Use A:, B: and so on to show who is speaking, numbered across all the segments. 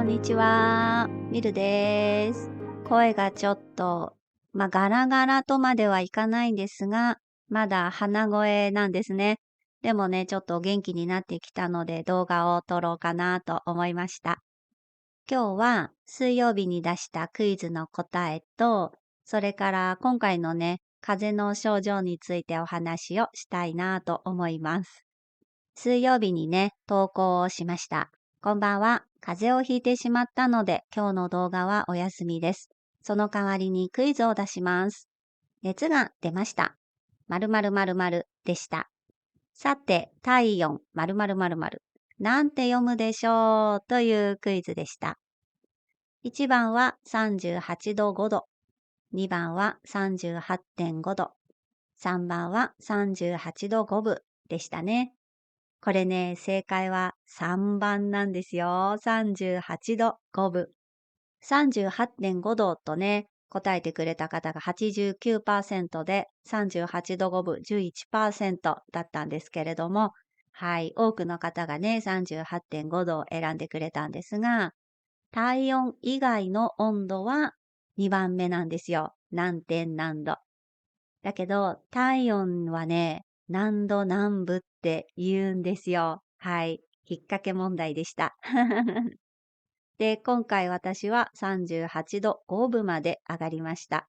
A: んにちは。ミルです。声がちょっと、ガラガラとまではいかないんですが、まだ鼻声なんですね。でもね、ちょっと元気になってきたので動画を撮ろうかなと思いました。今日は水曜日に出したクイズの答えと、それから今回のね、風邪の症状についてお話をしたいなと思います。水曜日にね、投稿をしました。こんばんは。風邪をひいてしまったので、今日の動画はお休みです。その代わりにクイズを出します。熱が出ました。〇〇〇〇でした。さて、体温〇〇〇〇なんて読むでしょうというクイズでした。1番は38度5分。2番は38.5度。3番は38度5分でしたね。これね、正解は3番なんですよ。38度5分。38.5度とね、答えてくれた方が89%で、38度5分11%だったんですけれども、はい、多くの方がね、38.5度を選んでくれたんですが、体温以外の温度は2番目なんですよ。何点何度。だけど、体温はね、何度何分って言うんですよ。はい。引っ掛け問題でした。で、今回私は38度5分まで上がりました。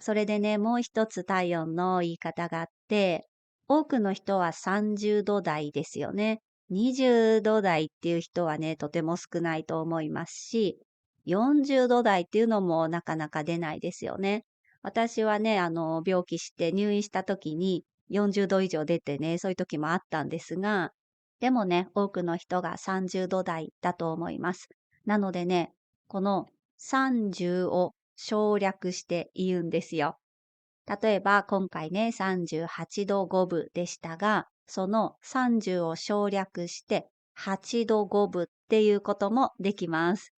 A: それでね、もう一つ体温の言い方があって、多くの人は30度台ですよね。20度台っていう人はね、とても少ないと思いますし、40度台っていうのもなかなか出ないですよね。私はね、病気して入院した時に40度以上出てね、そういう時もあったんですが、でもね、多くの人が30度台だと思います。なのでね、この30を省略して言うんですよ。例えば今回ね、38度5分でしたが、その30を省略して8度5分っていうこともできます。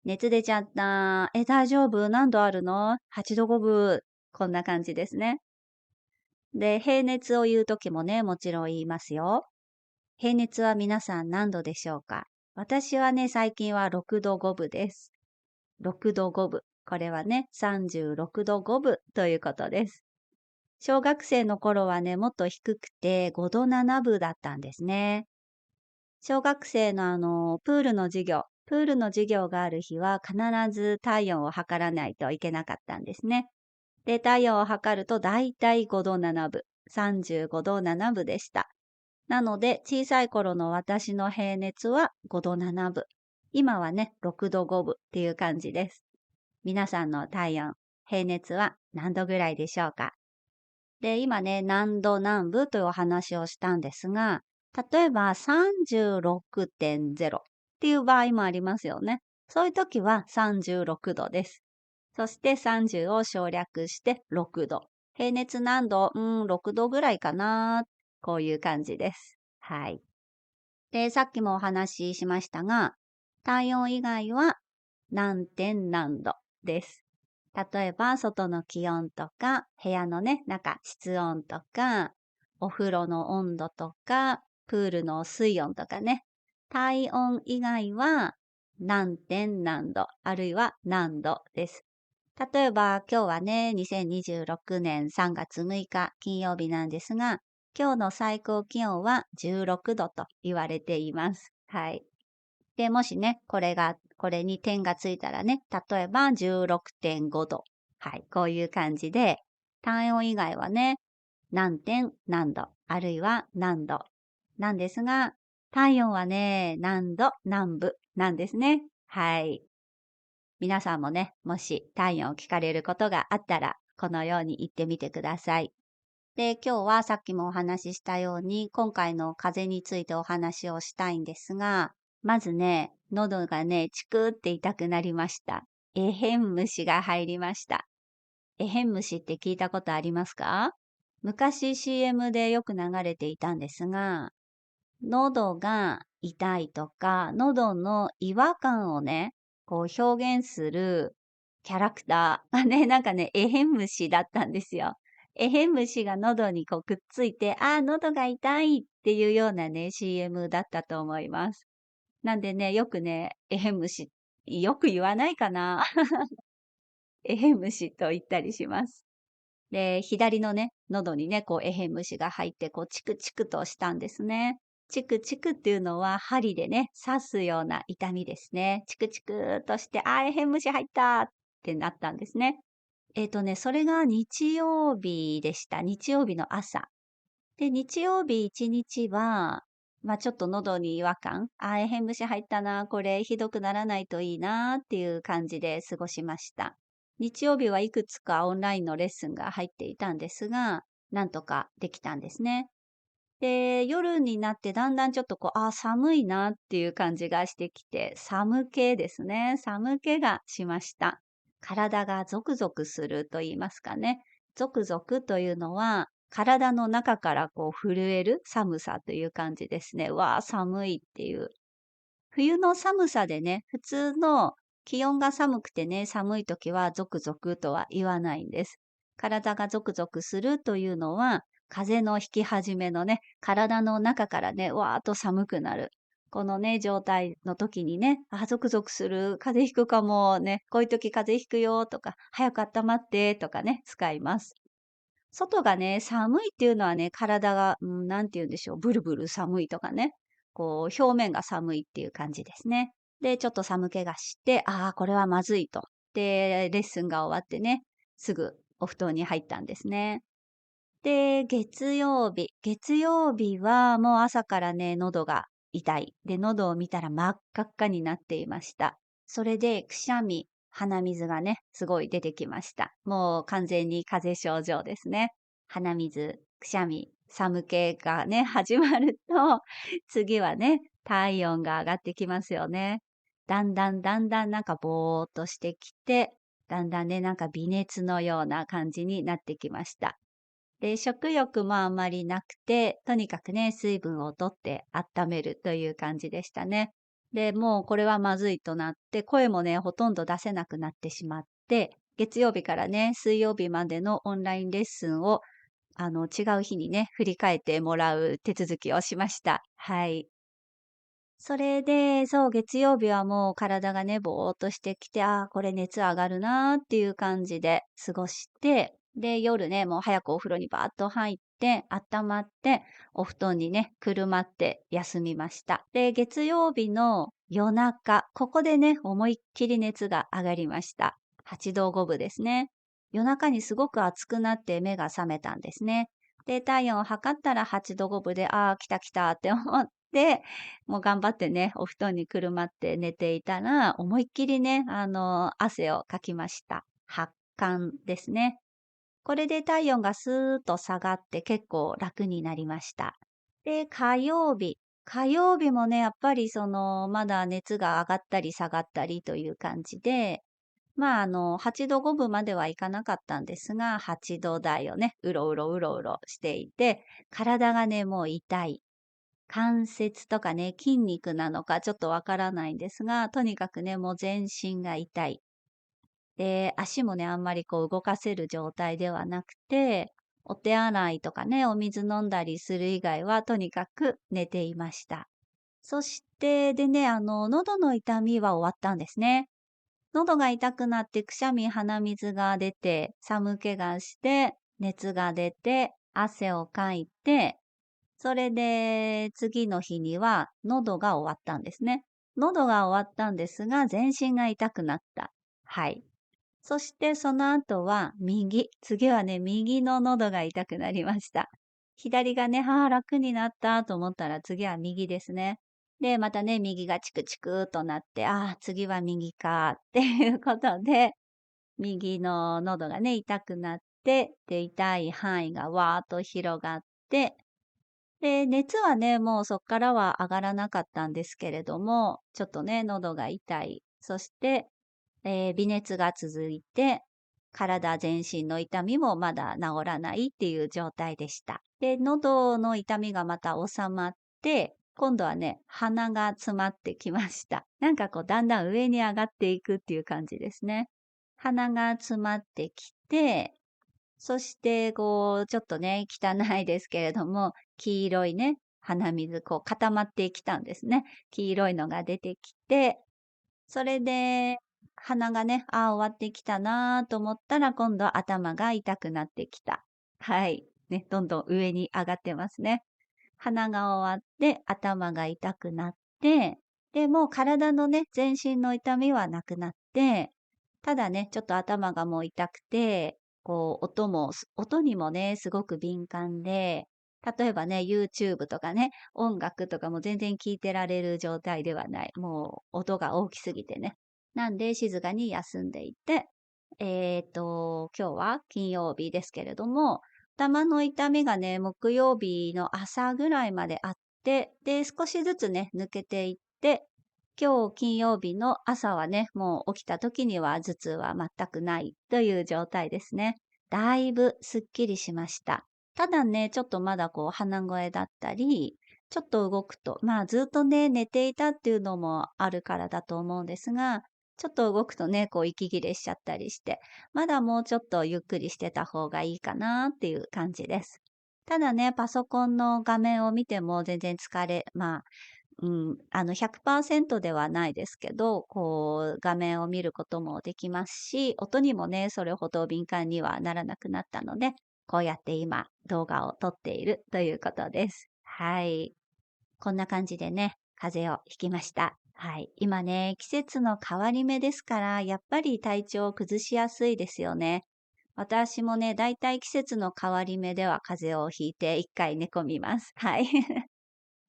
A: 熱出ちゃった。大丈夫？何度あるの？ 8 度5分。こんな感じですね。で、平熱を言うときもね、もちろん言いますよ。平熱は皆さん何度でしょうか？私はね、最近は6度5分です。6度5分。これはね、36度5分ということです。小学生の頃はね、もっと低くて5度7分だったんですね。小学生のプールの授業がある日は必ず体温を測らないといけなかったんですね。で、体温を測るとだいたい5度7分、35度7分でした。なので、小さい頃の私の平熱は5度7分。今はね、6度5分っていう感じです。皆さんの体温、平熱は何度ぐらいでしょうか？で、今ね、何度何分というお話をしたんですが、例えば36.0っていう場合もありますよね。そういう時は36度です。そして30を省略して6度。平熱何度？6度ぐらいかな。こういう感じです。はい。で、さっきもお話ししましたが、体温以外は何点何度です。例えば、外の気温とか、部屋のね、中、室温とか、お風呂の温度とか、プールの水温とかね。体温以外は何点何度、あるいは何度です。例えば、今日はね、2026年3月6日金曜日なんですが、今日の最高気温は16度と言われています。はい。で、もしね、これに点がついたらね、例えば16.5度。はい、こういう感じで、体温以外はね、何点何度、あるいは何度なんですが、体温はね、何度何分なんですね。はい。皆さんもね、もし体温を聞かれることがあったら、このように言ってみてください。で、今日はさっきもお話ししたように、今回の風邪についてお話をしたいんですが、まずね、喉がね、チクって痛くなりました。エヘン虫が入りました。エヘン虫って聞いたことありますか？昔 CM でよく流れていたんですが、喉が痛いとか、喉の違和感をね、こう表現するキャラクターがね、なんかね、エヘン虫だったんですよ。エヘン虫が喉にこうくっついて、ああ、喉が痛いっていうようなね、CM だったと思います。なんでね、よくね、エヘムシ、よく言わないかな。エヘムシと言ったりします。で、左のね、喉にね、こう、エヘムシが入って、こう、チクチクとしたんですね。チクチクっていうのは、針でね、刺すような痛みですね。チクチクとして、あー、エヘムシ入ったってなったんですね。それが日曜日でした。日曜日の朝。で、日曜日1日は、ちょっと喉に違和感、エヘン虫入ったな、これひどくならないといいなっていう感じで過ごしました。日曜日はいくつかオンラインのレッスンが入っていたんですが、なんとかできたんですね。で、夜になってだんだんちょっとこう、寒いなっていう感じがしてきて、寒気ですね。寒気がしました。体がゾクゾクすると言いますかね。ゾクゾクというのは、体の中からこう震える寒さという感じですね。わあ、寒いっていう。冬の寒さでね、普通の気温が寒くてね、寒い時はゾクゾクとは言わないんです。体がゾクゾクするというのは、風邪の引き始めのね、体の中からね、わーっと寒くなる。このね、状態の時にね、ゾクゾクする、風邪ひくかもね、こういう時風邪ひくよとか、早く温まってとかね、使います。外がね、寒いっていうのはね、体が、なんて言うんでしょう、ブルブル寒いとかね、こう、表面が寒いっていう感じですね。で、ちょっと寒気がして、これはまずいと。で、レッスンが終わってね、すぐお布団に入ったんですね。で、月曜日はもう朝からね、喉が痛い。で、喉を見たら真っ赤っかになっていました。それで、くしゃみ、鼻水がね、すごい出てきました。もう完全に風邪症状ですね。鼻水、くしゃみ、寒気がね、始まると、次はね、体温が上がってきますよね。だんだんだんだんなんかぼーっとしてきて、だんだんね、なんか微熱のような感じになってきました。で、食欲もあんまりなくて、とにかくね、水分をとって温めるという感じでしたね。で、もうこれはまずいとなって、声もね、ほとんど出せなくなってしまって、月曜日からね、水曜日までのオンラインレッスンを、違う日にね、振り返ってもらう手続きをしました。はい。それで、そう、月曜日はもう体がね、ぼーっとしてきて、これ熱上がるなーっていう感じで過ごして、で、夜ね、もう早くお風呂にバーッと入って、温まって、お布団にね、くるまって休みました。で、月曜日の夜中、ここでね、思いっきり熱が上がりました。8度5分ですね。夜中にすごく暑くなって目が覚めたんですね。で、体温を測ったら8度5分で、来た来たって思って、もう頑張ってね、お布団にくるまって寝ていたら、思いっきりね、汗をかきました。発汗ですね。これで体温がスーッと下がって結構楽になりました。で、火曜日。火曜日もね、やっぱりまだ熱が上がったり下がったりという感じで、8度5分まではいかなかったんですが、8度台をね、うろうろうろうろしていて、体がね、もう痛い。関節とかね、筋肉なのかちょっとわからないんですが、とにかくね、もう全身が痛い。で、足もね、あんまりこう動かせる状態ではなくて、お手洗いとかね、お水飲んだりする以外はとにかく寝ていました。そして、でね、喉の痛みは終わったんですね。喉が痛くなってくしゃみ、鼻水が出て、寒気がして、熱が出て、汗をかいて、それで、次の日には喉が終わったんですね。喉が終わったんですが、全身が痛くなった。はい。そしてその後は右。次はね、右の喉が痛くなりました。左がね、楽になったと思ったら次は右ですね。で、またね、右がチクチクとなって、次は右かっていうことで、右の喉がね、痛くなって、で、痛い範囲がわーっと広がって、で、熱はね、もうそっからは上がらなかったんですけれども、ちょっとね、喉が痛い。そして、微熱が続いて、体全身の痛みもまだ治らないっていう状態でした。で、喉の痛みがまた収まって、今度はね、鼻が詰まってきました。なんかこう、だんだん上に上がっていくっていう感じですね。鼻が詰まってきて、そして、こう、ちょっとね、汚いですけれども、黄色いね、鼻水、こう固まってきたんですね。黄色いのが出てきて、それで、鼻がね、終わってきたなと思ったら、今度頭が痛くなってきた。はい。ね、どんどん上に上がってますね。鼻が終わって頭が痛くなって、で、もう体のね、全身の痛みはなくなって、ただね、ちょっと頭がもう痛くて、こう、音にもね、すごく敏感で、例えばね、YouTube とかね、音楽とかも全然聞いてられる状態ではない。もう音が大きすぎてね。なんで静かに休んでいて、今日は金曜日ですけれども、頭の痛みがね、木曜日の朝ぐらいまであって、で、少しずつね、抜けていって、今日金曜日の朝はね、もう起きた時には頭痛は全くないという状態ですね。だいぶすっきりしました。ただね、ちょっとまだこう鼻声だったり、ちょっと動くと、まあずっとね、寝ていたっていうのもあるからだと思うんですが、ちょっと動くとね、こう息切れしちゃったりして、まだもうちょっとゆっくりしてた方がいいかなっていう感じです。ただね、パソコンの画面を見ても全然まあ、100%ではないですけど、こう、画面を見ることもできますし、音にもね、それほど敏感にはならなくなったので、こうやって今、動画を撮っているということです。はい。こんな感じでね、風邪をひきました。はい。今ね、季節の変わり目ですから、やっぱり体調を崩しやすいですよね。私もね、だいたい季節の変わり目では風邪をひいて一回寝込みます。はい。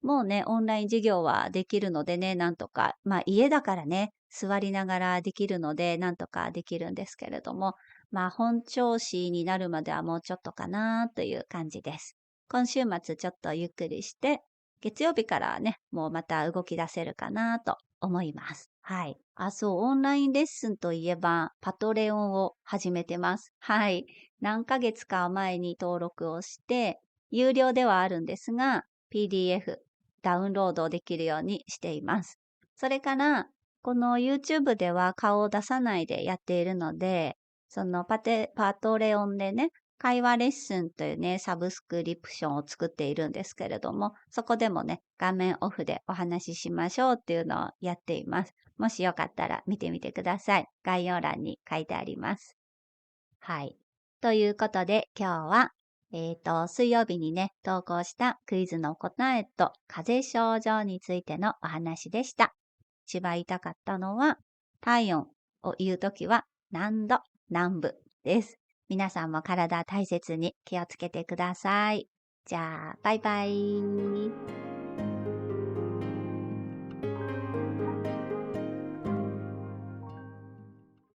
A: もうね、オンライン授業はできるのでね、なんとか、まあ家だからね、座りながらできるので、なんとかできるんですけれども、まあ本調子になるまではもうちょっとかなという感じです。今週末ちょっとゆっくりして、月曜日からはね、もうまた動き出せるかなと思います。はい。そう、オンラインレッスンといえば、パトレオンを始めてます。はい。何ヶ月か前に登録をして、有料ではあるんですが、PDF、ダウンロードできるようにしています。それから、この YouTube では顔を出さないでやっているので、そのパトレオンでね、会話レッスンというね、サブスクリプションを作っているんですけれども、そこでもね、画面オフでお話ししましょうっていうのをやっています。もしよかったら見てみてください。概要欄に書いてあります。はい。ということで、今日は水曜日にね、投稿したクイズの答えと風邪症状についてのお話でした。一番言いたかったのは、体温を言うときは何度何分です。皆さんも体大切に気をつけてください。じゃあ、バイバイ。